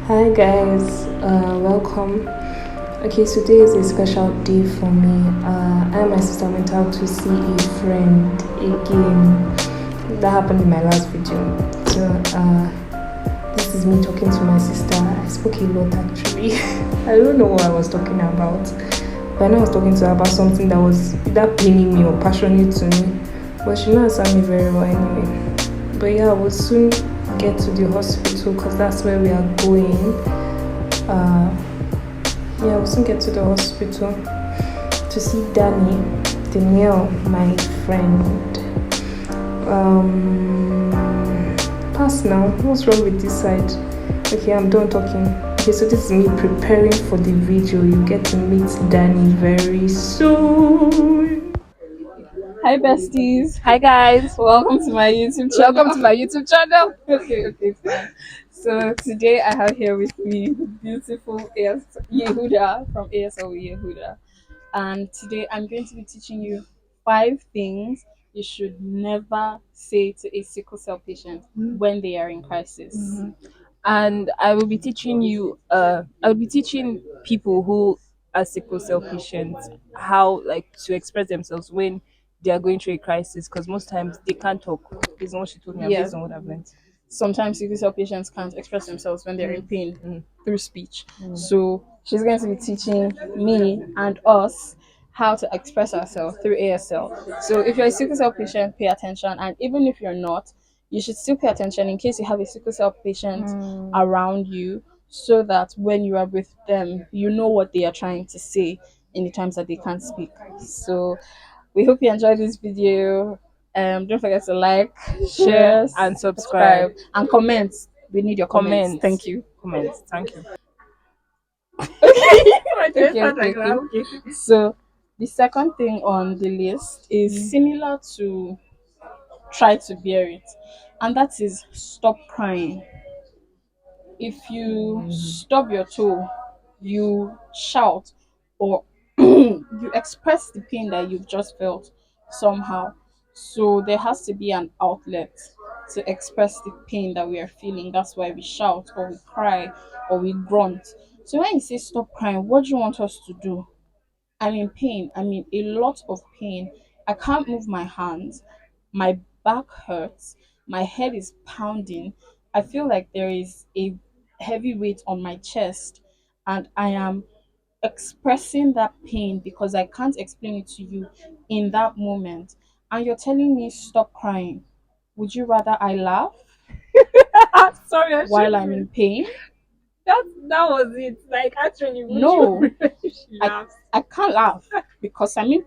Hi guys, welcome. Okay, so today is a special day for me. I and my sister went out to see a friend again. That happened in my last video. So this is me talking to my sister. I spoke a lot actually. I don't know what I was talking about, but I know I was talking to her about something that was either paining me or passionate to me. But she didn't answer me very well anyway. But yeah, we'll soon get to the hospital because that's where we are going. Yeah, we'll soon get to the hospital to see Danielle, my friend. Pass now. What's wrong with this side? Okay, I'm done talking. Okay, so this is me preparing for the video. You get to meet Danny very soon. Hi besties, Hi guys, welcome to my YouTube channel. welcome to my YouTube channel. Okay, fine. So today I have here with me the beautiful Yehuda from ASL Yehuda, and today I'm going to be teaching you 5 things you should never say to a sickle cell patient when they are in crisis. And I will be teaching you. I will be teaching people who are sickle cell patients how like to express themselves when they are going through a crisis. Because most times they can't talk. Based on what she told me, and Yeah, based on what I've learned. sometimes sickle cell patients can't express themselves when they're in pain Mm. through speech. So she's going to be teaching me and us how to express ourselves through ASL. So if you're a sickle cell patient, pay attention, and even if you're not, you should still pay attention in case you have a sickle cell patient around you, so that when you are with them, you know what they are trying to say in the times that they can't speak. So we hope you enjoyed this video. Don't forget to like, Share share, and subscribe. subscribe, and comment. We need your comments. Comment. Thank you. Comment. Thank you. Okay. So the second thing on the list is similar to try to bear it, and that is stop crying. If you stub your toe, you shout, or you express the pain that you've just felt somehow. So there has to be an outlet to express the pain that we are feeling. That's why we shout or we cry or we grunt. So when you say stop crying, what do you want us to do? I'm in pain. I'm in a lot of pain. I can't move my hands. My back hurts. My head is pounding. I feel like there is a heavy weight on my chest, and I am expressing that pain because I can't explain it to you in that moment. And you're telling me stop crying. Would you rather I laugh Sorry, I while should. I'm in pain? That was it. Like actually, would No, you? She I, laughs. I can't laugh because I mean,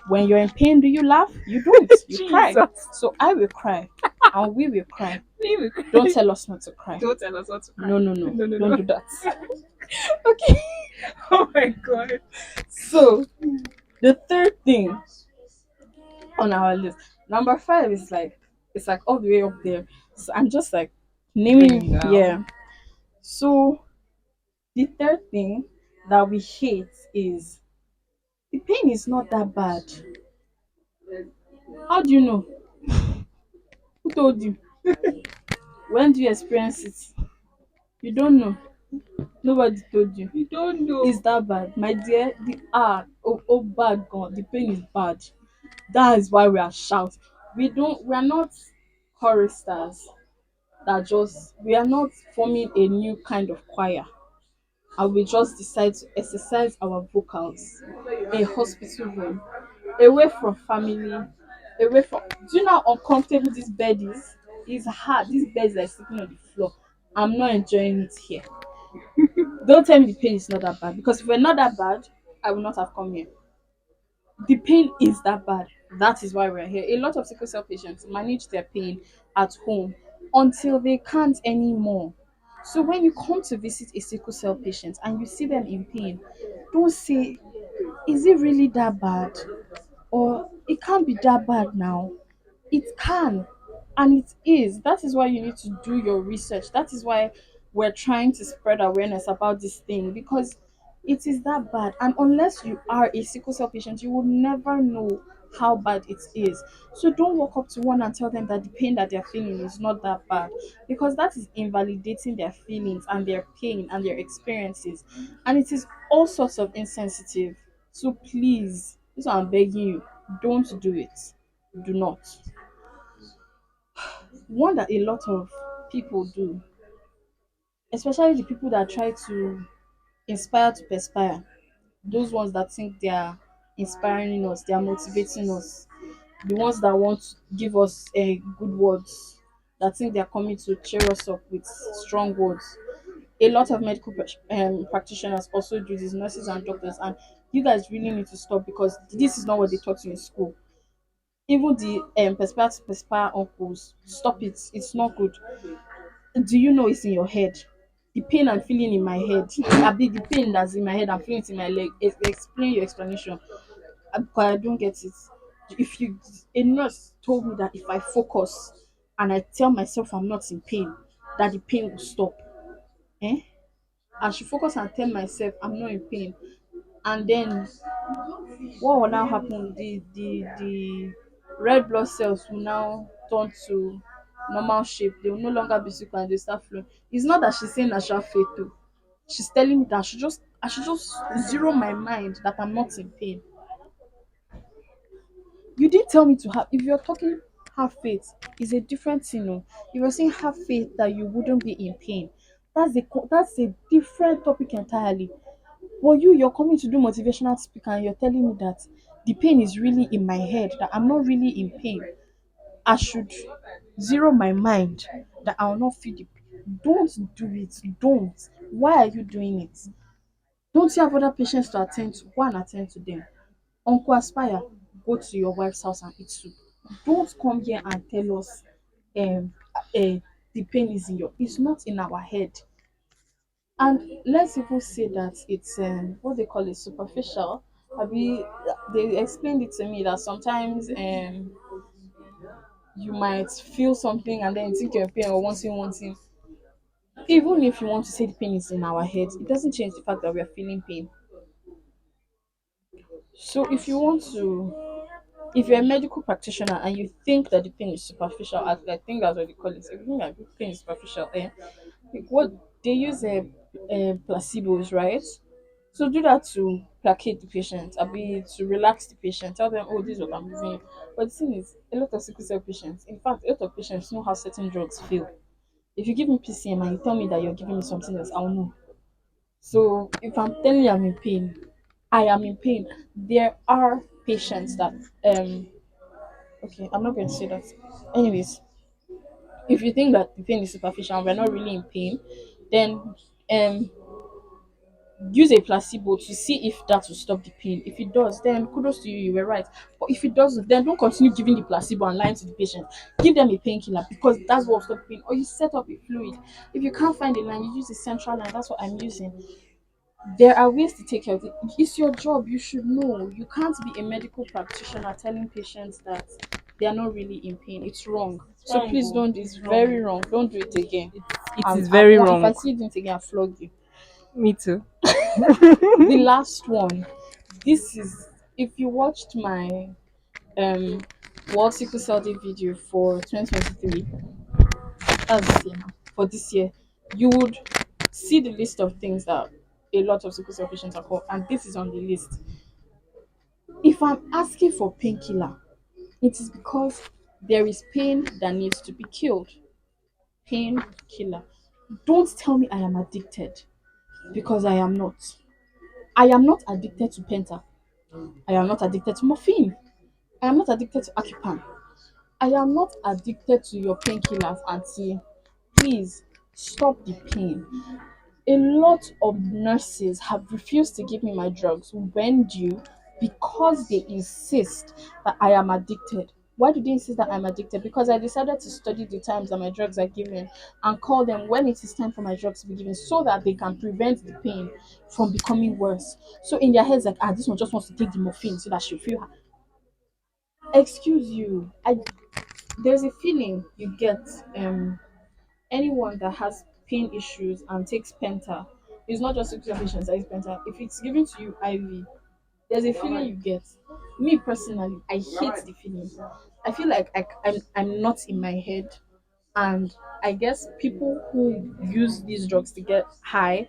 when you're in pain, do you laugh? You don't. You cry. Jesus. So I will cry, and we will cry. Leave Don't it. tell us not to cry. Don't tell us what to cry. No. No, no, Don't no. do that. Okay. Oh my god. So the third thing on our list, number 5 is like it's like all the way up there. So I'm just like Bring naming. down. Yeah. So the third thing that we hate is the pain is not that bad. How do you know? Who told you? When do you experience it? You don't know. Nobody told you. You don't know. Is that bad? My dear, oh bad God, the pain is bad. That is why we are shout. We are not choristers that just we are not forming a new kind of choir, and we just decide to exercise our vocals in hospital room, away from family, away from do you know how uncomfortable this bed is? It's hard. This bed is like sleeping on the floor. I'm not enjoying it here. Don't tell me the pain is not that bad, because if we're not that bad, I will not have come here. The pain is that bad. That is why we're here. A lot of sickle cell patients manage their pain at home until they can't anymore. So when you come to visit a sickle cell patient and you see them in pain, don't say, is it really that bad? Or it can't be that bad now. It can, and it is. That is why you need to do your research. That is why we're trying to spread awareness about this thing, because it is that bad. And unless you are a sickle cell patient, you will never know how bad it is. So don't walk up to one and tell them that the pain that they're feeling is not that bad, because that is invalidating their feelings and their pain and their experiences. And it is all sorts of insensitive. So please, this one I'm begging you, don't do it. Do not. One that a lot of people do, especially the people that try to inspire to perspire, those ones that think they are inspiring us, they are motivating us, the ones that want to give us good words, that think they are coming to cheer us up with strong words. A lot of medical practitioners also do this, nurses and doctors, and you guys really need to stop, because this is not what they taught you in school. Even the perspire to perspire uncles, stop it. It's not good. Do you know it's in your head? The pain I'm feeling in my head, I be the pain that's in my head, I'm feeling it in my leg. Explain your explanation. But I don't get it. If you A nurse told me that if I focus and I tell myself I'm not in pain, that the pain will stop. Eh? I should focus and tell myself I'm not in pain. And then what will now happen? The red blood cells will now turn to normal shape. They will no longer be sick and they start flowing. It's not that she's saying I should have faith too. She's telling me that I should just zero my mind that I'm not in pain. You didn't tell me to have. If you're talking have faith, is a different thing. No, if you're saying have faith that you wouldn't be in pain, that's a different topic entirely. But you're coming to do motivational speaker and you're telling me that the pain is really in my head, that I'm not really in pain. I should zero my mind that I will not feel the pain. Don't do it. Don't. Why are you doing it? Don't you have other patients to attend to? Go and attend to them. Uncle Aspire, go to your wife's house and eat soup. Don't come here and tell us um the pain is in your, it's not in our head. And let's even say that it's what they call it, superficial. Abi, they explained it to me that sometimes you might feel something and then you think you're in pain or wanting. Even if you want to say the pain is in our head, it doesn't change the fact that we are feeling pain. So if you're a medical practitioner and you think that the pain is superficial, I think that's what they call it. If you think that the pain is superficial, like what they use placebos, right? So do that to placate the patient, I be to relax the patient, tell them, oh, this is what I'm doing. But the thing is, a lot of sickle cell patients, in fact, a lot of patients know how certain drugs feel. If you give me PCM and you tell me that you're giving me something else, I'll know. So if I'm telling you I'm in pain, I am in pain. There are patients that okay, I'm not going to say that. Anyways, if you think that the pain is superficial and we're not really in pain, then um use a placebo to see if that will stop the pain. If it does, then kudos to you, you were right. But if it doesn't, then don't continue giving the placebo and lying to the patient. Give them a painkiller, because that's what will stop the pain. Or you set up a fluid. If you can't find a line, you use a central line. That's what I'm using. There are ways to take care of it. It's your job. You should know. You can't be a medical practitioner telling patients that they are not really in pain. It's wrong. So Wrong, please oh. don't. It's very wrong. Don't do it again. It is I very want, if I wrong. see you doing it again, I'll flog you. Me too. The last one. This is, if you watched my um World Sickle Cell Day video for 2023, that's this year now, for this year, you would see the list of things that a lot of sickle cell patients are called, and this is on the list. If I'm asking for painkiller, it is because there is pain that needs to be killed. Painkiller. Don't tell me I am addicted, because I am not. I am not addicted to penta. I am not addicted to morphine. I am not addicted to Acupan. I am not addicted to your painkillers, auntie. Please stop the pain. A lot of nurses have refused to give me my drugs when due, because they insist that I am addicted. Why do they insist that I'm addicted? Because I decided to study the times that my drugs are given and call them when it is time for my drugs to be given, so that they can prevent the pain from becoming worse. So in their heads, like, this one just wants to take the morphine so that she'll feel. Excuse you. There's a feeling you get. Anyone that has pain issues and takes penta, it's not just sickle patients that use penta. If it's given to you IV, There's a feeling you get. Me personally, I hate the feeling. I feel like I'm not in my head, and I guess people who use these drugs to get high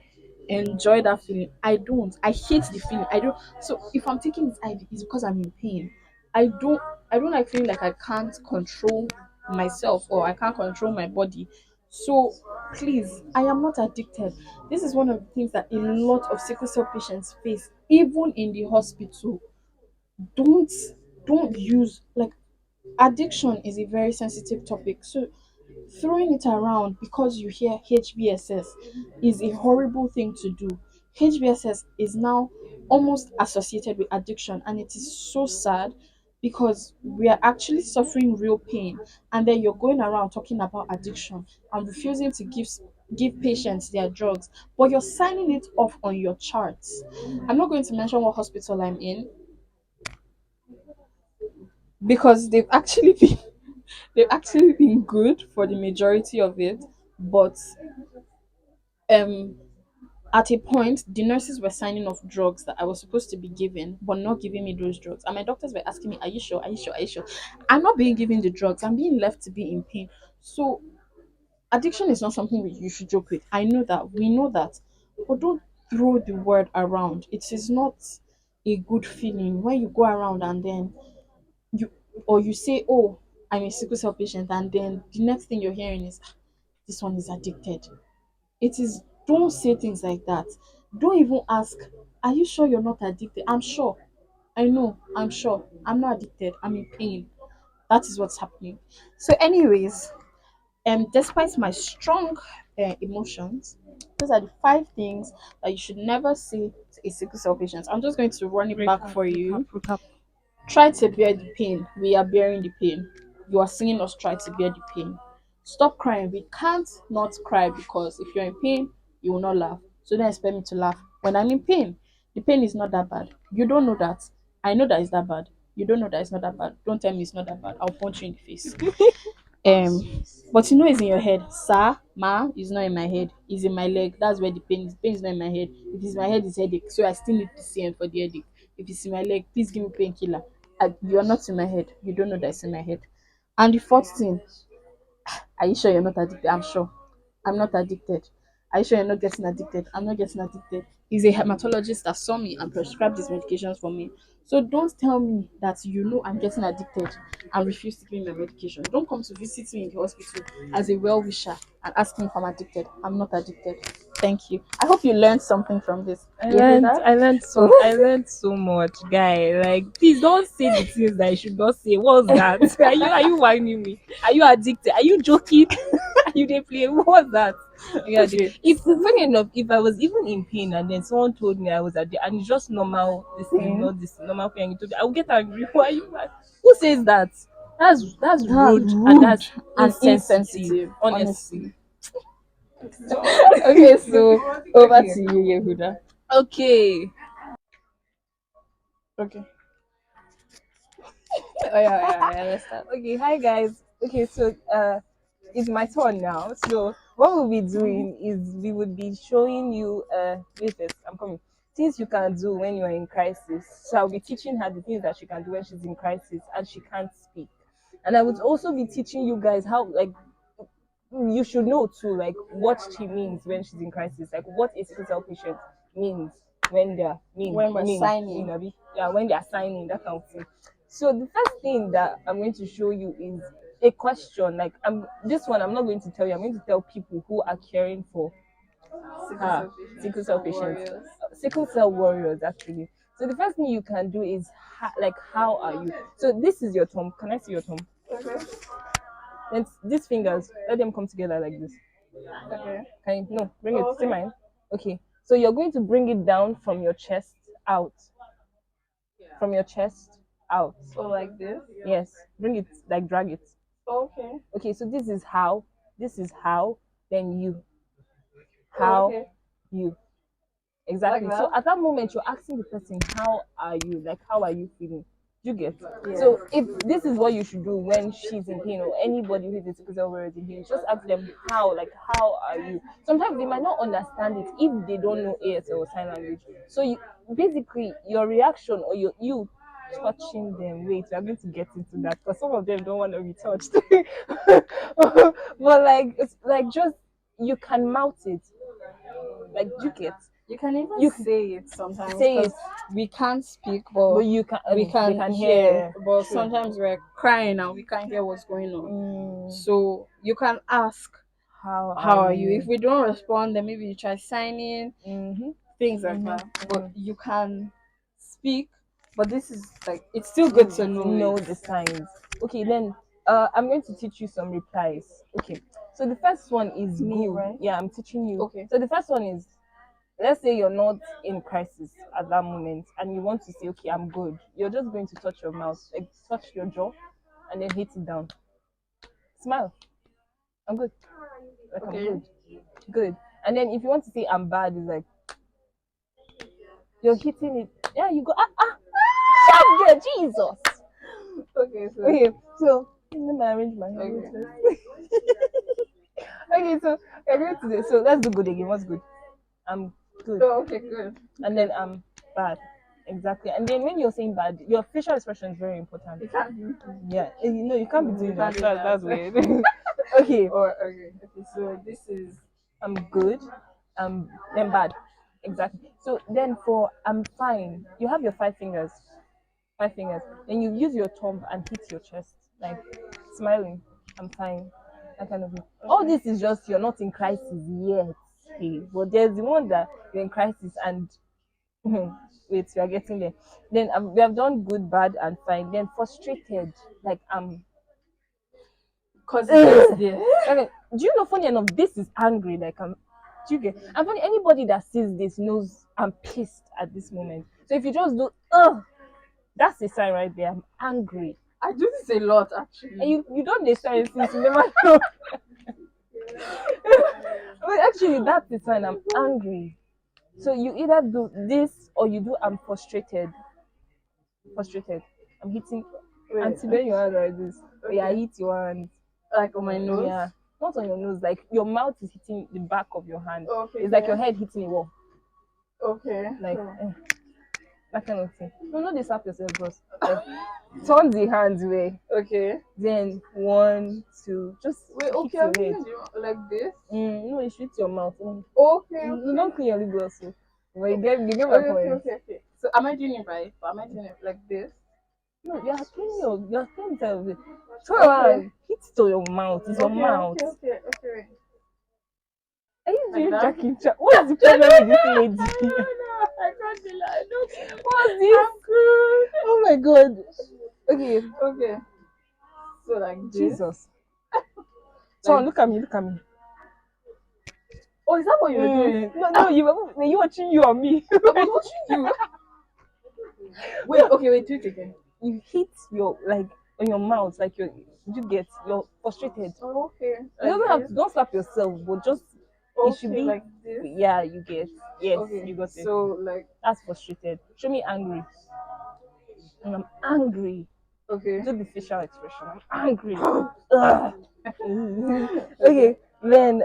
enjoy that feeling. I don't. I hate the feeling. I don't. So if I'm taking this IV, it's because I'm in pain. I don't. I don't like feeling like I can't control myself or I can't control my body. So please, I am not addicted. This is one of the things that a lot of sickle cell patients face, even in the hospital. Don't don't use like addiction is a very sensitive topic. So throwing it around because you hear HBSS is a horrible thing to do. HBSS is now almost associated with addiction, and it is so sad because we are actually suffering real pain, and then you're going around talking about addiction and refusing to give patients their drugs, but you're signing it off on your charts. I'm not going to mention what hospital I'm in because they've actually been good for the majority of it, but um at a point the nurses were signing off drugs that I was supposed to be given but not giving me those drugs, and my doctors were asking me, are you sure, are you sure, are you sure? I'm not being given the drugs, I'm being left to be in pain. So addiction is not something you should joke with. I know that, we know that, but don't throw the word around. It is not a good feeling when you go around and then you you say, oh, I'm a sickle cell patient, and then the next thing you're hearing is, "Ah, this one is addicted." It is, don't say things like that. Don't even ask, are you sure you're not addicted? I'm sure. I know, I'm sure. I'm not addicted. I'm in pain. That is what's happening. So, anyways, despite my strong emotions, those are the 5 things that you should never say to a sickle cell patient. I'm just going to run it back Recap, for recap, you. recap. Try to bear the pain. We are bearing the pain. You are seeing us try to bear the pain. Stop crying. We can't not cry because if you're in pain, you will not laugh. So don't expect me to laugh when I'm in pain. The pain is not that bad. You don't know that. I know that it's that bad. You don't know that it's not that bad. Don't tell me it's not that bad. I'll punch you in the face. But you know it's in your head. Sir, ma, it's not in my head. It's in my leg. That's where the pain is. Pain is not in my head. If it's my head, it's headache. So I still need PCN for the headache. If it's in my leg, please give me painkiller. You are not in my head. You don't know that it's in my head. And the fourth thing, are you sure you're not addicted? I'm sure. I'm not addicted. Are you sure you're not getting addicted? I'm not getting addicted. He's a hematologist that saw me and prescribed these medications for me. So don't tell me that you know I'm getting addicted and refuse to give me my medication. Don't come to visit me in the hospital as a well wisher and ask me if I'm addicted. I'm not addicted. Thank you. I hope you learned something from this. Yehuda? I learned so much, guy. Like, please don't say the things that I should not say. What's that? Are you whining me? Are you addicted? Are you joking? Are you they play? What's that? Yeah, Okay. if funny enough, if I was even in pain and then someone told me I was addicted and it's just normal, this thing, Mhm. not this normal pain, you told me, I would get angry. Why are you mad? Who says that? That's That's rude and rude that's and insensitive. insensitive, Honestly. honestly. Okay, so over Okay. to you, Yehuda. Okay. Okay. Oh yeah, I understand. Okay, hi guys. Okay, so it's my turn now. So what we'll be doing is we would be showing you wait first, I'm coming. Things you can do when you are in crisis. So I'll be teaching her the things that she can do when she's in crisis and she can't speak. And I would also be teaching you guys how like you should know too, like what she means when she's in crisis, like what a sickle cell patient means when they're When we're signing. Abi? Yeah, when they're signing that kind of thing. So the first thing that I'm going to show you is a question. Like this one, I'm not going to tell you. I'm going to tell people who are caring for her sickle cell patients, sickle cell warriors actually. So the first thing you can do is like how are you? So this is your thumb. Can I see your thumb? Okay. Then these fingers, let them come together like this. Okay. Can you, no, bring it. Oh, See okay. mine. Okay. So you're going to bring it down from your chest out. From your chest out. So like this. Yes. Bring it, like drag it. Okay. Okay. So this is how. This is how. Then you. Oh, How okay. you. Like Exactly. So that. at that moment, you're asking the person, "How are you? Like, how are you feeling?" Do you get? Yeah. So if this is what you should do when she's in pain or anybody who is in sickle cell is in pain, just ask them how, like, how are you? Sometimes they might not understand it if they don't know ASL or sign language. So basically your reaction or you touching them. Wait, we're going to get into that because some of them don't want to be touched. But like it's like just you can mouth it. Like you get You can even you can say it sometimes say it, because we can't speak, but but you can we they can can hear. hear. But True. sometimes we're crying and we can't hear what's going on. Mm, So you can ask, how are how are you? If you? we don't respond, then maybe you try signing, Mm-hmm. things like Mm-hmm. that. But you can speak. But this is like, it's still good to know Know it. the signs. Okay, then I'm going to teach you some replies. Okay, so the first one is Me, good. right? Yeah, I'm teaching you. Okay. So the first one is, let's say you're not in crisis at that moment and you want to say, okay, I'm good. You're just going to touch your mouth, like touch your jaw, and then hit it down. Smile. I'm good. Like I'm Okay. good. Good. And then if you want to say I'm bad, it's like you're hitting it. Yeah, you go shout there, Jesus. Okay, so Okay, so let me arrange my hair. okay. Okay, so we're going to do, so let's do good again. What's good? I'm good. Oh, okay, good. And then I'm bad. Exactly. And then when you're saying bad, your facial expression is very important. You can't do Yeah. You know, you can't be you doing can't that. do That's that. weird. Okay. Or okay. Okay, so this is I'm good. Then bad. Exactly. So then for I'm fine, you have your 5 fingers. 5 fingers. Then you use your thumb and hit your chest, like smiling. I'm fine. That kind of thing. All this is just you're not in crisis yet. Hey, but there's the one that you're in crisis and wait, we are getting there. Then we have done good, bad, and fine. Then frustrated, like because it's there. okay, do you know? Funny enough, this is angry. Like do you get? And funny, anybody that sees this knows I'm pissed at this moment. So if you just do, that's a sign right there. I'm angry. I do this a lot And actually. you don't decide since you never know. But actually, that's the sign I'm angry. So you either do this or you do I'm frustrated. Frustrated. I'm hitting. Wait, Auntie, bend your hand like this. Yeah, I okay. hit your hand. Like on my nose. Yeah, not on your nose. Like your mouth is hitting the back of your hand. Okay. It's like your head hitting a wall. Okay. Like so- that kind of thing. No, no, they slap yourself, bros. Like, turn the hands way. Okay. Then 1, 2, just Wait, hit okay, your I'm head. using you like this. No, you should hit your mouth. Okay, No, okay. don't clean your lip gloss. So. But you get my Okay, okay, point. okay, okay. So am I doing it right? But am I doing it like this? No, you're cleaning yourself. Turn Okay. around, hit to your mouth. It's your Okay, mouth. okay, okay, okay. Are you Like doing that? Jackie Chan? What is the problem with this lady? No, I can't do that. No. What's this? I'm good. Oh my god. Okay. Okay. So like this. Jesus. So Like, look at me, look at me. oh, is that what you're doing? No, no, you watching you on me. I was watching you. Wait, okay, wait, do it again. You hit your like on your mouth, like you're frustrated. Oh, okay. You Like don't have this. to don't slap yourself, but just it should Okay, be like this. yeah, you get yes, Okay. you got it. So like That's frustrated. Show me angry. And I'm angry. okay. Do the facial expression. I'm angry. Ugh. Okay, then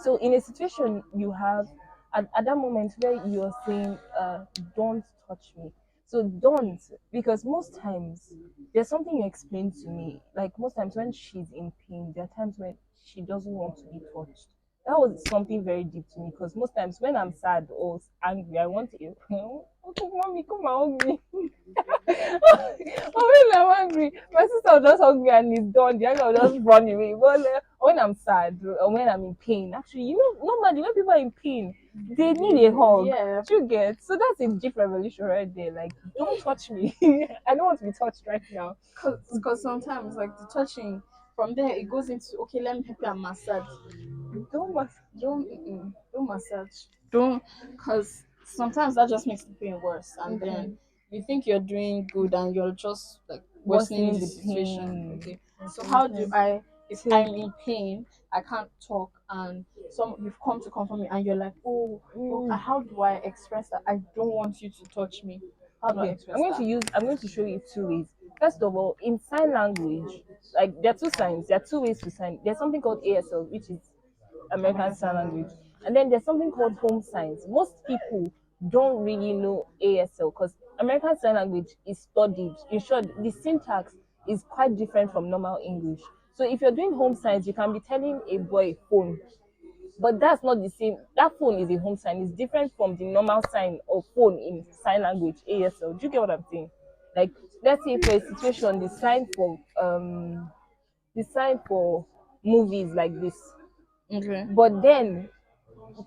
so in a situation you have at that moment where you're saying don't touch me, so don't, because most times there's something you explain to me, like most times when she's in pain there are times when she doesn't want to be touched. That was something very deep to me because most times when I'm sad or angry I want to okay mommy come and hug me. Oh, when I'm angry, my sister will just hug me and it's done. The other will just run away. But when I'm sad or when I'm in pain, actually, normally when people are in pain, they need a hug. Yeah. Do you get? So that's a deep revolution right there. Like, don't touch me. I don't want to be touched right now. Cause sometimes like the touching from there it goes into okay, let me help you and massage. Don't mess. Don't massage. Don't, cause sometimes that just makes the pain worse, and then you think you're doing good and you're just like worsening Worsening the the situation. pain. Okay. So Worsening how the do pain. I, if So- I'm in pain, I can't talk, and you've come to comfort me, and you're like, how do I express that I don't want you to touch me? How do I Okay, express that? I'm going to show you 2 ways. First of all, in sign language, like there are 2 signs, there are 2 ways to sign. There's something called ASL, which is American Sign Language, and then there's something called home signs. Most people don't really know ASL because American Sign Language is studied. In short, the syntax is quite different from normal English. So if you're doing home science, you can be telling a boy phone, but that's not the same. That phone is a home sign. It's different from the normal sign of phone in sign language ASL. Do you get what I'm saying? Like, let's say for a situation, the sign for movies like this. Okay. But then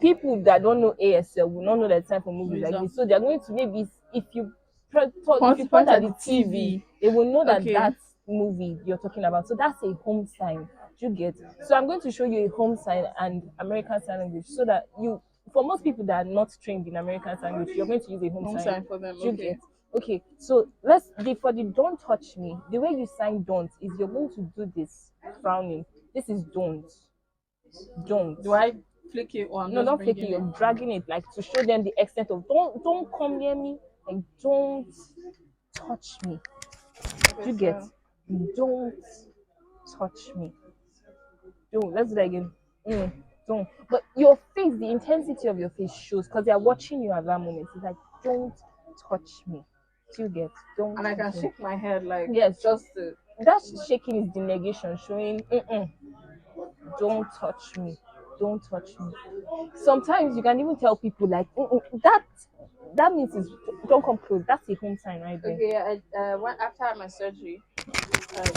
people that don't know ASL will not know that time for movies like Visa. this. So they're going to maybe if you if you point Point at at the the TV, TV. they will know that Okay. that's movie you're talking about. So that's a home sign. Do you get? So I'm going to show you a home sign and American Sign Language so that you, for most people that are not trained in American Sign Language, you're going to use a home Home sign. sign for them. Do you Okay. get? Okay, so let's for the don't touch me. The way you sign don't is you're going to do this frowning. This is don't. Do I flick it or I'm No, just not flaking. bringing You're it? dragging it like to show them the extent of don't come near me. Like don't touch me. Okay, Do you get? so Don't touch me. Don't. Let's do that again. Mm, don't. But your face, the intensity of your face shows because they're watching you at that moment. It's like don't touch me. Do you get? Don't and I can touch me. shake my head like Yes. just to That shaking is the negation, showing don't touch me. Don't touch me. Sometimes you can even tell people like that means is don't come close. That's a home sign right there. okay. I went after my surgery. Um,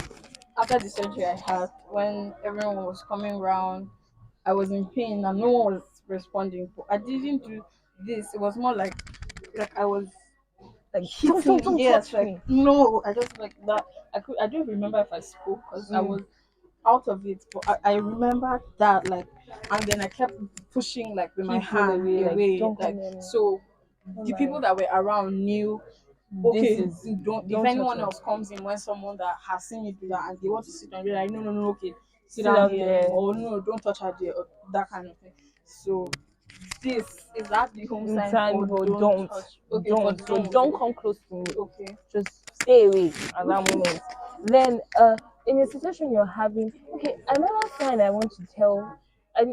after the surgery I had, when everyone was coming around, I was in pain and no one was responding. But I didn't do this. It was more like I was Like hitting. don't Yes, touch like me. no. I just like that. I don't remember if I spoke because I Mm, was out of it. But I remember that like, and then I kept pushing like with my people hand away, like away, don't come like near me. so. Don't The people lie. that were around knew This okay, is don't if don't touch anyone me. else comes in when someone that has seen me do that and they want to sit down, you're like, no, no, no, okay, sit Sit down down here, there. or no, don't touch her there, or that kind of thing. So this is that the home sign Time for for don't touch. Okay, for don't. So don't. don't come close to me. Okay. Just stay away at that moment. Then in a situation you're having, okay, another sign I want to tell, I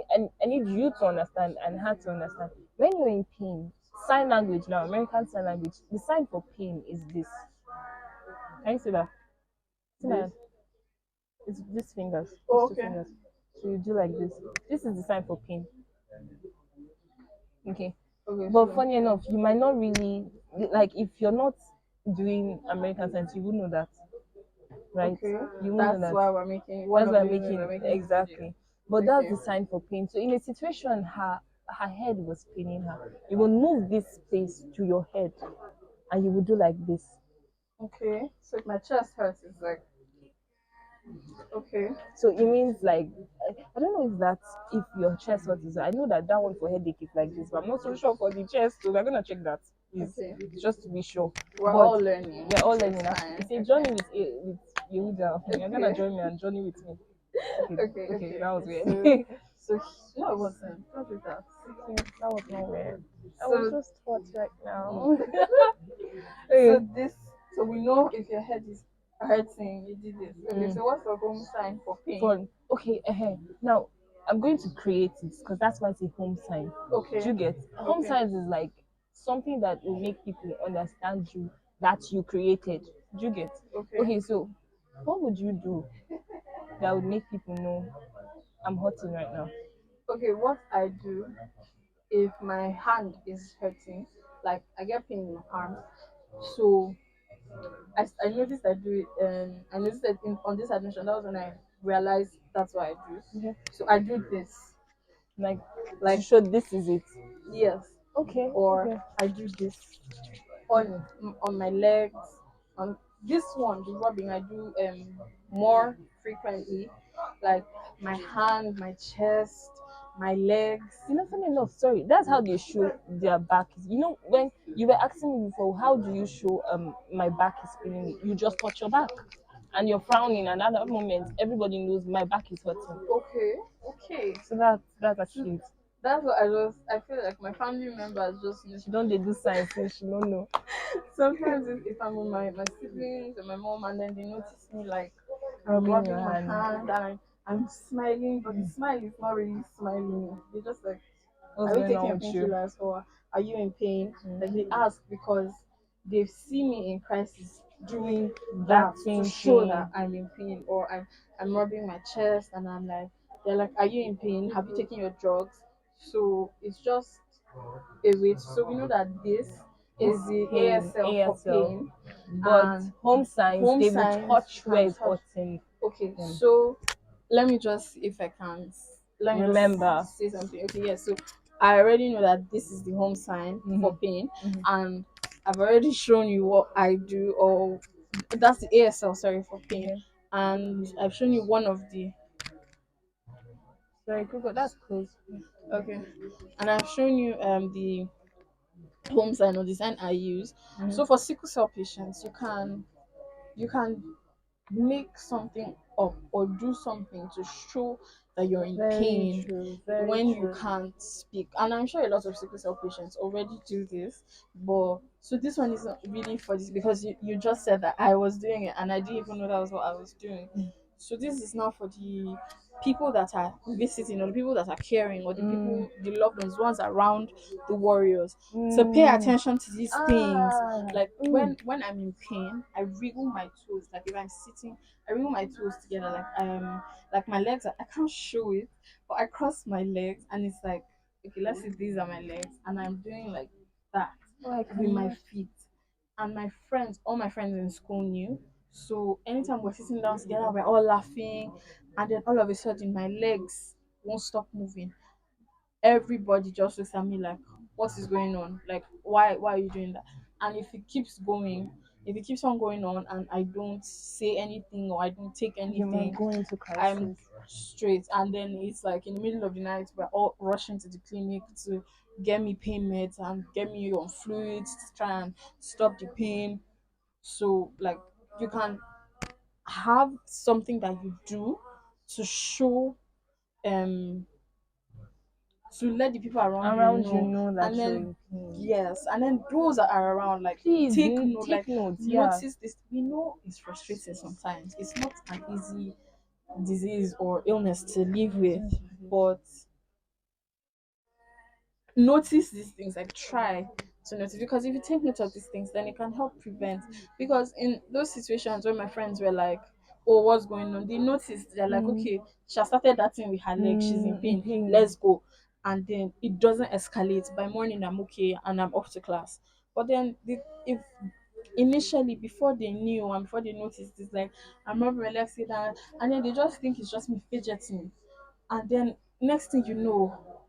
need you to understand and her to understand. When you're in pain, sign language now, American Sign Language, the sign for pain is this. Can you see that? See This. that? It's these fingers, these Oh, two okay. fingers. So you do like this. This is the sign for pain. Okay. Okay. But So funny enough, you might not really like if you're not doing American Signs, you would know that, right? okay, You won't know that's that. why we're making one That's of why the I'm reasons making we're making this video. exactly. But that's Okay. the sign for pain. So in a situation her head was paining her, you will move this place to your head and you will do like this. Okay. So if my chest hurts, it's like okay. So it means like I don't know if that's if your chest hurts. I know that that one for headache is like this, but I'm not so sure for the chest. So we're gonna check that, please, Okay. just to be sure. We're But all learning. we're all So it's learning. fine. It's a Okay. journey with Yehuda. You're gonna Okay. join me and journey with me. Okay, Okay, okay, okay, that was okay. weird. So, so no, it wasn't. Don't do that. Okay, that was not weird. I was So, just hot right mm. now. so Okay. this, so we know if your head is hurting, you did this. Okay, Mm. so what's the home sign for pain? Fun. Okay, now I'm going to create it because that's why it's a home sign. Do Okay, you get? Home okay, signs is like something that will make people understand you that you created. Do you get? okay, Okay, so what would you do that would make people know I'm hurting right now? okay. What I do if my hand is hurting, like I get pain in my arm, so I noticed I do it, and I noticed that on this admission, that was when I realized that's what I do. Okay. So I do this, Like to like show this is it. yes, Okay, or okay. I do this on my legs. On this one, the rubbing I do more frequently, like my hand, my chest, my legs. Funny enough, sorry, that's how they show their back. When you were asking me before, how do you show my back is paining me? You just touch your back, and you're frowning, and at that moment, everybody knows my back is hurting. Okay, okay. So that's So actually it. that's what I feel like my family members just need She don't they do science, so she don't know. sometimes if I'm with my siblings and my mom and then they notice me like I'm Rubbing your rubbing my hand. hand and I'm smiling, but the smile is not really smiling. They just like What's are you going taking on your with you? painkillers or are you in pain? Like they Mm. ask because they see me in crisis doing That that to same show thing. that I'm in pain, or I'm rubbing my chest and I'm like, they're like, are you in pain? Have you taken your drugs? So it's just a way. So we know that this It's is the pain, ASL for ASL. pain, But and home signs, home they will signs you touch where can touch. important. Okay, Them. so let me just see if I can. Let me Remember. just say something. Okay, yes. So I already know that this is the home sign Mm-hmm. for pain, Mm-hmm. and I've already shown you what I do, or that's the ASL. Sorry for pain, Okay. and I've shown you one of the. Sorry, Coco, that's close. Okay, and I've shown you the home sign or the sign I use. Mm-hmm. So for sickle cell patients, you can make something up or do something to show that you're in Very pain true. Very when you true. can't speak. And I'm sure a lot of sickle cell patients already do this, but so this one isn't really for this because you just said that I was doing it and I didn't even know that was what I was doing. So this is now for the people that are visiting or the people that are caring or the Mm. people, the loved ones around the warriors, to pay Mm. attention to these things. Ah. Like Mm. when I'm in pain, I wriggle my toes. Like if I'm sitting, I wriggle my toes together. Like my legs. I can't show it, but I cross my legs, and it's like, okay, let's say these are my legs, and I'm doing like that Oh, I with my cannot. feet. And my friends, all my friends in school knew. So anytime we're sitting down together, we're all laughing, and then all of a sudden my legs won't stop moving. Everybody just looks at me like, what is going on? Like, why are you doing that? And if it keeps going, if it keeps on going on and I don't say anything or I don't take You might anything, go into I'm crisis. straight. And then it's like in the middle of the night we're all rushing to the clinic to get me pain meds and get me on fluids to try and stop the pain. So like you can have something that you do to show um to let the people around you Around you know, know and that you're then in pain. yes, and then those that are around, like Please take note, take like notes. Yeah. notice this. We know it's frustrating sometimes. It's not an easy disease or illness to live with, but notice these things, like try to notice, because if you take note of these things then it can help prevent. Because in those situations where my friends were like, oh, what's going on, they noticed, they're like, Mm. okay, she has started that thing with her leg, she's in In pain, pain. let's go. And then it doesn't escalate. By morning I'm okay and I'm off to class. But then if initially, before they knew and before they noticed, it's like I'm rubbing my legs here, and then they just think it's just me fidgeting. And then next thing you know,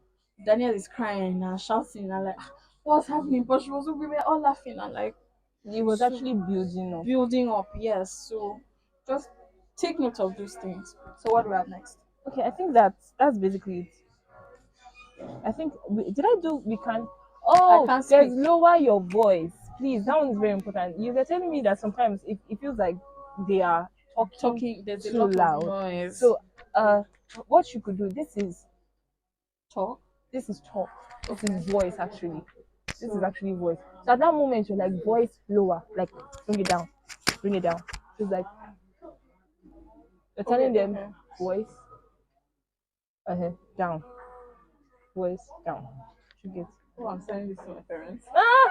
Daniel is crying and shouting and like, "Ah, what's happening?" But we were all laughing and like, It was so actually building up. building up. Yes, so just take note of those things. So what do we have next? Okay, I think that's basically it. I think did I do we can I oh can't there's speak. lower your voice. Please, that one is very important. You were telling me that sometimes it feels like they are talking Talking. There's a too lot of loud. noise. So what you could do, Talk. this is talk. This Okay. is voice actually. This is So actually voice. So at that moment you're like voice lower, like bring it down. Bring it down. It's like you're okay, telling them okay. voice down, voice down. You get Oh, I'm sending this to my parents. ah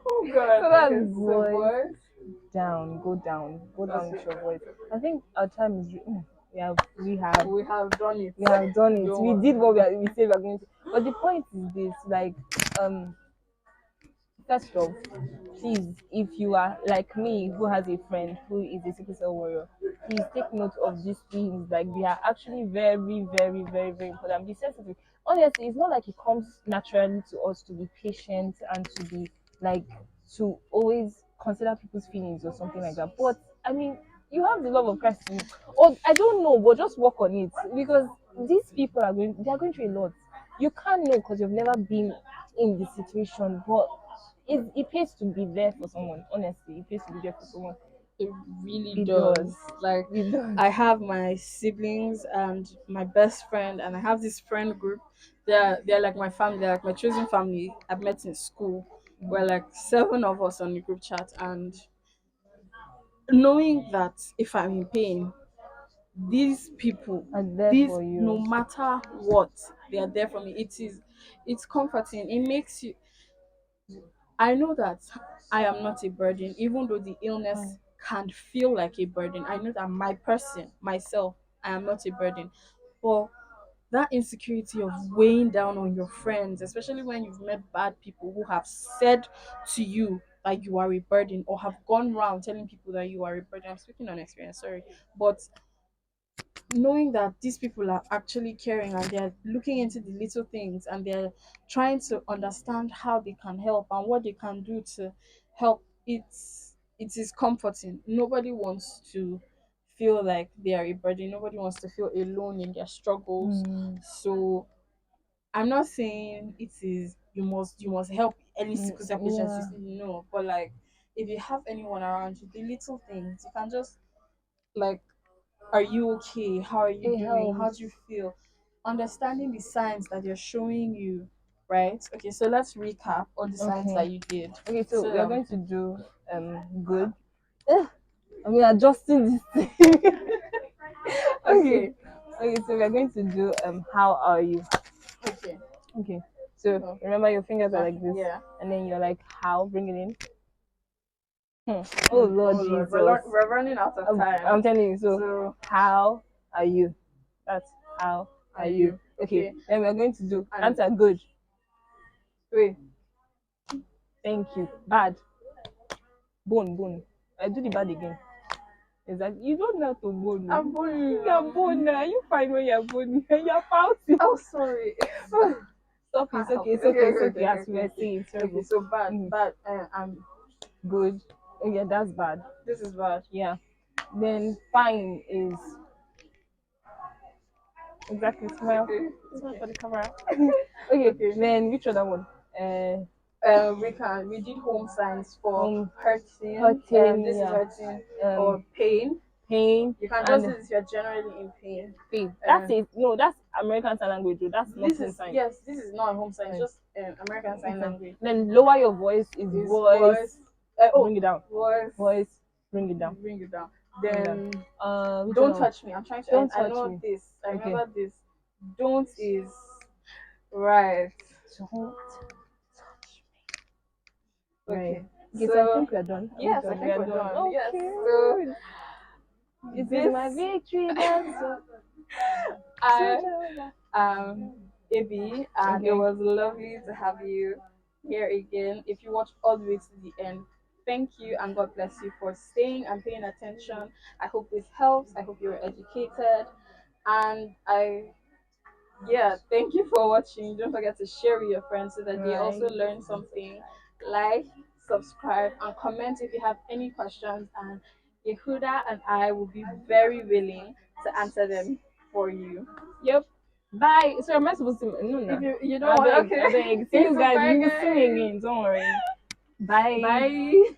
Oh God. so that's Okay. So voice boys. down, go down Okay. with your voice. I think our time is we have We have done it. we have done it. Don't We worry. did what we said we are going to. But the point is this, like um first off, please, if you are like me who has a friend who is a sickle cell warrior, please take note of these things. Like they are actually very, very, very, very important. Be sensitive. Honestly, it's not like it comes naturally to us to be patient and to be like to always consider people's feelings or something like that. But I mean, you have the love of Christ in you. Or I don't know, but just work on it because these people they are going through a lot. You can't know because you've never been in the situation, but it pays to be there for someone. Honestly, it pays to be there for someone. It really It does. does. Like It does. I have my siblings and my best friend, and I have this friend group. They're like my family. They're like my chosen family. I've met in school. We're like seven of us on the group chat, and knowing that if I'm in pain, these people, I'm there these, for no you. matter what, they are there for me. It's comforting. It makes you, I know that I am not a burden, even though the illness Fine. can feel like a burden. I know that my person, myself, I am not a burden. But that insecurity of weighing down on your friends, especially when you've met bad people who have said to you that you are a burden, or have gone around telling people that you are a burden. I'm speaking on experience, sorry. But knowing that these people are actually caring and they're looking into the little things and they're trying to understand how they can help and what they can do to help, it is comforting. Nobody wants to feel like they are a burden. Nobody wants to feel alone in their struggles. Mm, So I'm not saying it is you must help any sickle cell patients you yeah. see, no, but like, if you have anyone around you, the little things you can just, like, are you okay? How are you It doing? How helps. do you feel? Understanding the signs that they're showing you, right? Okay, so let's recap all the signs Okay. that you did. Okay, so So we are going to do good. Eh, I mean adjusting this thing. Okay. okay, Okay, so we are going to do how are you? okay, Okay. So so, remember your fingers are like this yeah. and then you're like how, bring it in. Oh Lord Oh Lord, Jesus. we're running out of time. I'm telling you, so So, how are you? That's how are are you? you Okay, okay? then we're going to do And answer good. wait, Thank you. Bad. Bone. I do the bad again. Is that you don't know how to bone? I'm boring. You're bone now. You find when you're bone. You're pouting. Oh, sorry. Stop. Can't It's help okay. it. It's Okay, okay. It's okay, okay. okay, okay, As we okay, were okay. saying, it's Okay, terrible. so bad, Mhm. bad. Good. Oh yeah, that's bad. This is bad. Yeah. Then fine is exactly smile. Okay, Smile okay, for the camera. Okay. okay. Then which other one? We did home signs for Home hurting. hurting. This is Yeah. hurting, Um, or pain. pain You can just do and this if you're generally in pain. pain. That's Uh, it. No, that's American Sign Language. Oh, that's not this home is, sign. yes, this is not a home sign. It's Right. just American Sign Okay. Language. Then lower your voice is Is voice. voice. Bring it down. Voice. Voice. Bring it down. Bring it down. Bring it down. Then Which don't other one? touch me. I'm trying to. Don't I touch know me. this. I Okay. remember this. Don't is right. Don't touch me. Right. Okay. Okay, so I So think we're done. Are we yes, I done? We think are we're done. done. Yes. So Okay. It is this my victory dance. I AB, and it Okay. was lovely to have you here again. If you watched all the way to the end, thank you and God bless you for staying and paying attention. I hope this helps. I hope you're educated, and thank you for watching. Don't forget to share with your friends so that they Right. also learn something. Like, subscribe, and comment if you have any questions, and Yehuda and I will be very willing to answer them for you. Yep. Bye. So am I supposed to? No, If no. you don't I want, beg. okay. I beg. See It's you a guys. We bye, will see you guys. again. Don't worry. Bye. Bye.